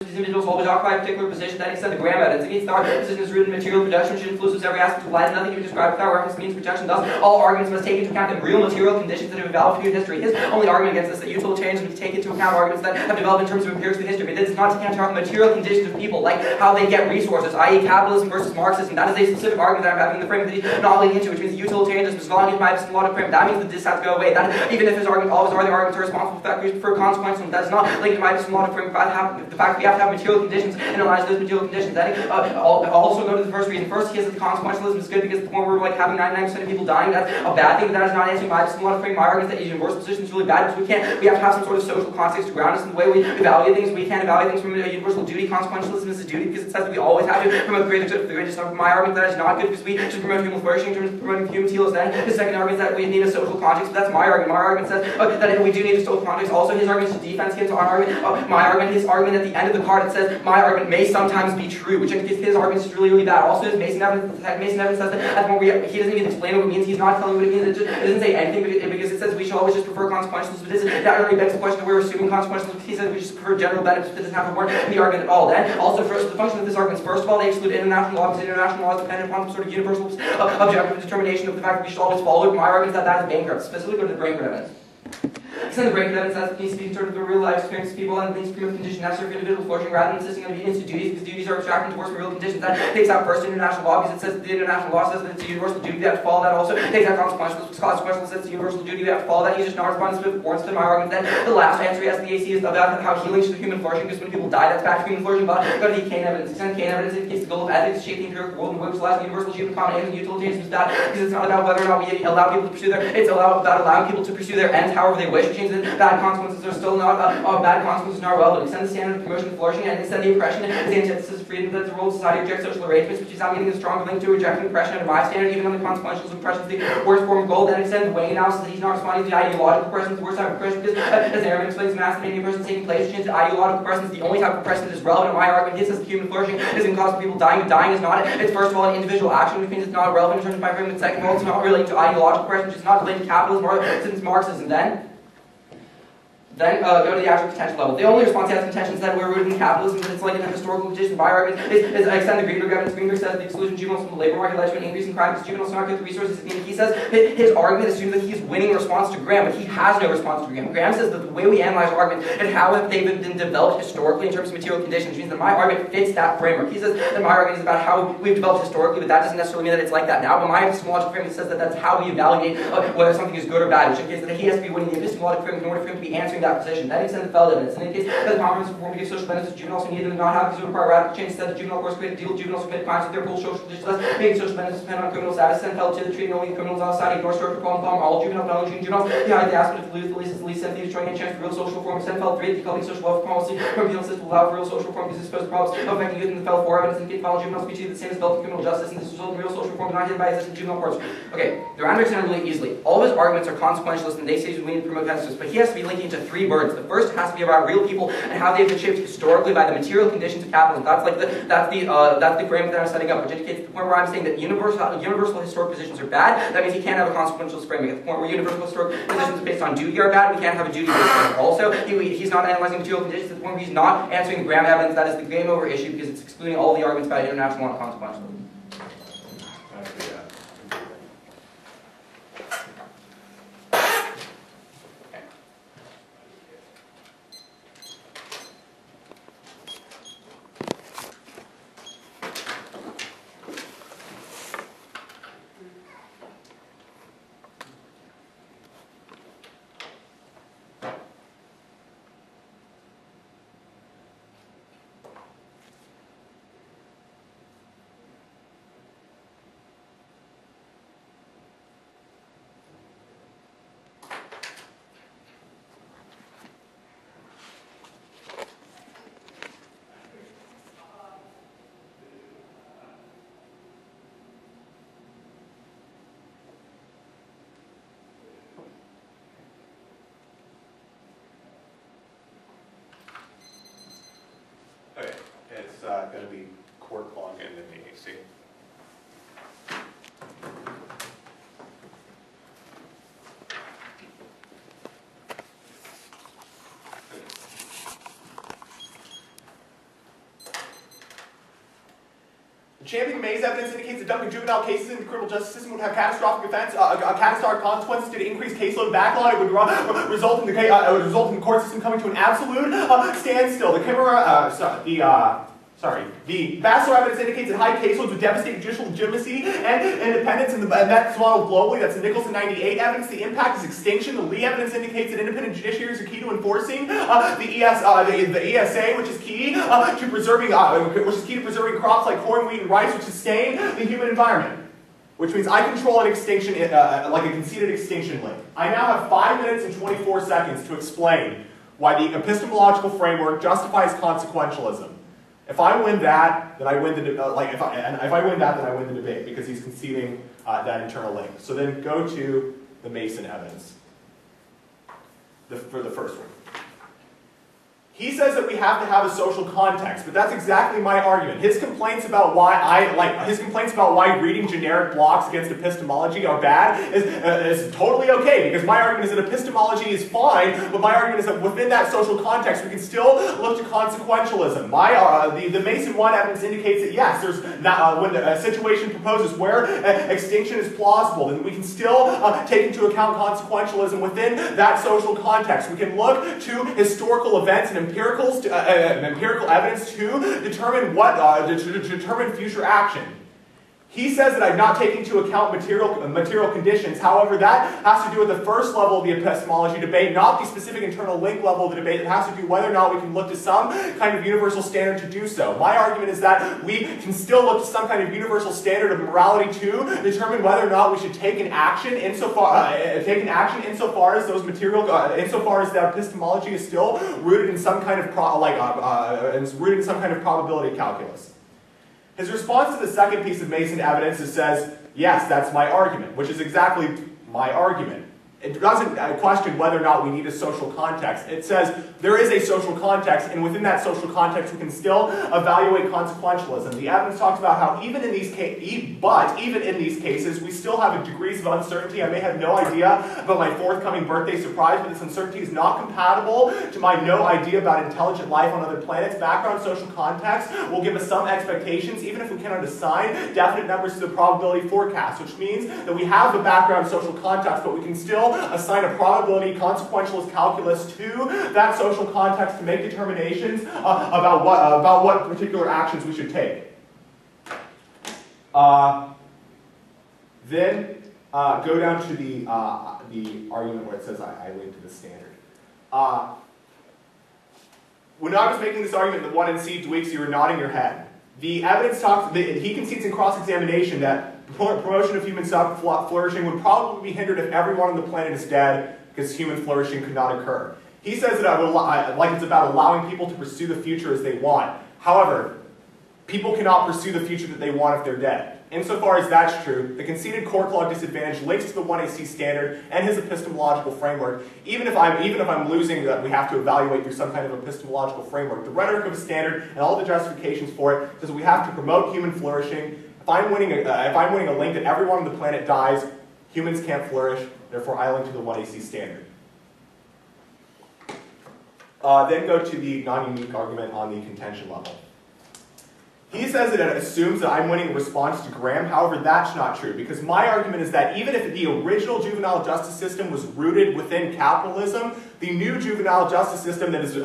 These individuals always occupy a particular position that extend the Graham evidence against our position is rooted in material production, which influences every aspect of life. Nothing can be described without reference to means protection. Thus, all arguments must take into account the real material conditions that have developed through history. His only argument against this is that utilitarians would take into account arguments that have developed in terms of empirics through history. But this does not take into account the material conditions of people, like how they get resources, i.e. capitalism versus Marxism. That is a specific argument that I'm having in the frame that he's not leading into, which means utilitarianism is not my epistemologic frame. That means that this has to go away. That is, even if his argument, all his other arguments are responsible for that, we prefer consequences, and that's not linked to my epistemologic frame. The fact that we have to have material conditions and analyze those material conditions. Then I'll also go to the first reason. First, he says that consequentialism is good because the point where we're like having 99% of people dying, that's a bad thing. But that is not answering my epistemologic frame. My argument is that universal position is really bad because we have to have some sort of social context to ground us in the way we evaluate things. We can't evaluate things from a universal duty. Consequentialism is a duty because it says that we always have to promote the greatest good for the greatest number. My argument that is not good because we should promote human flourishing in terms of promoting human telos. Then his second argument is that we need a social context. But that's my argument. My argument says that we do need a social context. Also, his argument is defense against our argument. My argument, his argument at the end of the card, it says my argument may sometimes be true, which indicates his argument is really, really bad. Also, his Mason evidence says that at the moment he doesn't even explain what it means. He's not telling you what it means. It doesn't say anything because it says we should always just prefer consequentialism. But that really begs the question that we're assuming consequentialism. He says we just prefer general benefits. It doesn't have a word in the argument at all. Then, also, first, the function of this argument is, first of all, they exclude international law because international law is dependent upon some sort of universal objective determination of the fact that we should always follow it. My argument is that that is bankrupt. Specifically, go to the bankrupt evidence. Extend the break evidence that needs to be sort of the real life experience of people and things primitive condition necessary for individual flourishing rather than insisting on obedience to duties because duties are abstracted towards real conditions. That takes out first international law because it says the international law says that it's a universal duty, we have to follow that. Also takes out consequential says it's a universal duty, we have to follow that. He's just not responding to the my argument. Then the last answer he has to the AC is about how healing should human flourishing because when people die that's bad for human flourishing. But go to the Kane evidence. Extend Kane evidence indicates the goal of ethics shape the empirical world and which allows universal human common aims and utilitarianism is bad because it's not about whether or not we allow people to pursue about allowing people to pursue their ends however they wish, which means that bad consequences are still not bad consequences are relevant. Extend the standard of promotion and flourishing and extend the oppression is the antithesis of freedom that's the role of society rejects social arrangements, which is not meaning a strong link to rejecting oppression under my standard, even though the consequentials of oppression is the worst form of gold. Then extend the Wayne analysis that he's not responding to the ideological oppression, the worst type of oppression because as Aaron explains, mass making oppression taking place, which means the ideological oppression is the only type of oppression that is relevant in my argument. He says that human flourishing isn't causing people dying. Dying is not. It's first of all an individual action, which means it's not relevant in terms of my frame. And second of all, it's not related to ideological oppression, which is not related to capitalism or since Marxism. Then go to the actual potential level. The only response he has contention is that we're rooted in capitalism, but it's like in a historical condition. My argument is extend the Greenberg evidence. Greenberg says the exclusion of juveniles from the labor market led to an increase in crime because juveniles do not get the resources they need. He says his argument assumes that he's winning in response to Graham, but he has no response to Graham. Graham says that the way we analyze arguments and how they've been developed historically in terms of material conditions, which means that my argument fits that framework. He says that my argument is about how we've developed historically, but that doesn't necessarily mean that it's like that now. But my epistemological framework says that that's how we evaluate whether something is good or bad, which indicates that he has to be winning the epistemological framework in order for him to be answering that position. Then extend the Feld evidence. And in case that the comprehensive reform to give social benefits to juveniles who need them not have because it would require radical change. Instead, the juvenile course created to deal with juveniles who commit crimes with their full social conditions, thus making social benefits depend on criminal status. And Feld to the treating only criminals outside, ignore structural problem, all juveniles, not only juveniles. Behind the aspect of the least sympathy, destroying any chance for real social reform. Extend Feld 3, decoupling social welfare policy from penal system will allow for real social reform because it supposed problems affecting youth. And the Feld 4 evidence indicate fellow juveniles to be treated the same as adult criminal justice, and this result in real social reform not hidden by existing juvenile courts. Okay, the round breaks down really easily. All of his arguments are consequentialist, and they say we need to promote justice, but he has to be linking to three words. The first has to be about real people and how they've been shaped historically by the material conditions of capitalism. That's the framework that I'm setting up, which indicates the point where I'm saying that universal historic positions are bad. That means you can't have a consequentialist framework. At the point where universal historic positions based on duty are bad, we can't have a duty-based framework. Also, he's not analyzing material conditions. At the point where he's not answering the Graham evidence, that is the game over issue because it's excluding all the arguments about international law and consequentialism. Okay, it's going to be cord plug and then the AC. The Champion Mays evidence indicates that dumping juvenile cases in the criminal justice system would have catastrophic catastrophic consequences due to increased caseload backlog. It would result in the court system coming to an absolute standstill. The Bassler evidence indicates that high caseloads would devastate judicial legitimacy and independence, and that's modeled globally. That's the Nicholson 98 evidence. The impact is extinction. The Lee evidence indicates that independent judiciaries are key to enforcing the ESA, which is key to preserving crops like corn, wheat, and rice, which sustain the human environment. Which means I control an extinction, like a conceded extinction link. I now have 5 minutes and 24 seconds to explain why the epistemological framework justifies consequentialism. If I win that, then I win the if I win that, then I win the debate because he's conceding that internal link. So then go to the Mason evidence for the first one. He says that we have to have a social context, but that's exactly my argument. His complaints about why reading generic blocks against epistemology are bad is totally okay, because my argument is that epistemology is fine, but my argument is that within that social context we can still look to consequentialism. The Mason 1 evidence indicates that yes, there's when a situation proposes where extinction is plausible, then we can still take into account consequentialism within that social context. We can look to historical events and empirical evidence to determine future action. He says that I've not taken into account material conditions. However, that has to do with the first level of the epistemology debate, not the specific internal link level of the debate. It has to do whether or not we can look to some kind of universal standard to do so. My argument is that we can still look to some kind of universal standard of morality to determine whether or not we should take an action insofar as that epistemology is still rooted in some kind of probability calculus. His response to the second piece of Mason evidence says, yes, that's my argument, which is exactly my argument. It doesn't question whether or not we need a social context. It says there is a social context, and within that social context we can still evaluate consequentialism. The evidence talks about how even in these cases we still have degrees of uncertainty. I may have no idea about my forthcoming birthday surprise, but this uncertainty is not compatible to my no idea about intelligent life on other planets. Background social context will give us some expectations, even if we cannot assign definite numbers to the probability forecast, which means that we have the background social context, but we can still assign a probability consequentialist calculus to that social context to make determinations about what particular actions we should take. Then go down to the argument where it says I link to the standard. When I was making this argument in the 1NC Dweeks, you were nodding your head. The evidence talks, he concedes in cross-examination that promotion of human flourishing would probably be hindered if everyone on the planet is dead, because human flourishing could not occur. He says that it's about allowing people to pursue the future as they want. However, people cannot pursue the future that they want if they're dead. Insofar as that's true, the conceded court law disadvantage links to the 1AC standard and his epistemological framework. Even if I'm losing that we have to evaluate through some kind of epistemological framework, the rhetoric of a standard and all the justifications for it says we have to promote human flourishing. If I'm winning a link that everyone on the planet dies, humans can't flourish, therefore I link to the 1AC standard. Then go to the non-unique argument on the contention level. He says that it assumes that I'm winning in response to Graham. However, that's not true, because my argument is that even if the original juvenile justice system was rooted within capitalism, the new juvenile justice system that has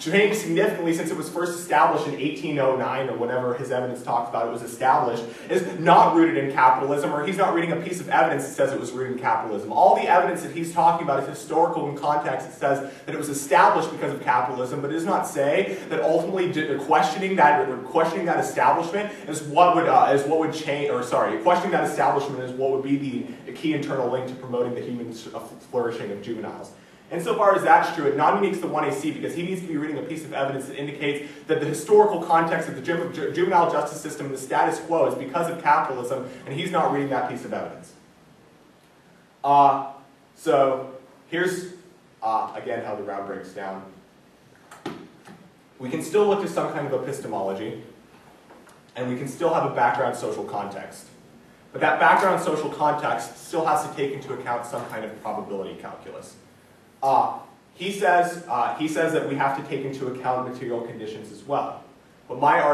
changed significantly since it was first established in 1809, or whenever his evidence talks about it was established, is not rooted in capitalism, or he's not reading a piece of evidence that says it was rooted in capitalism. All the evidence that he's talking about is historical in context. It says that it was established because of capitalism, but it does not say that ultimately questioning that establishment is what would change, or sorry, questioning that establishment is what would be the key internal link to promoting the human flourishing of juveniles. Insofar as that's true, it non-uniques the 1AC because he needs to be reading a piece of evidence that indicates that the historical context of the juvenile justice system and the status quo is because of capitalism, and he's not reading that piece of evidence. So here's, again, how the route breaks down. We can still look to some kind of epistemology, and we can still have a background social context. But that background social context still has to take into account some kind of probability calculus. He says that we have to take into account material conditions as well. But my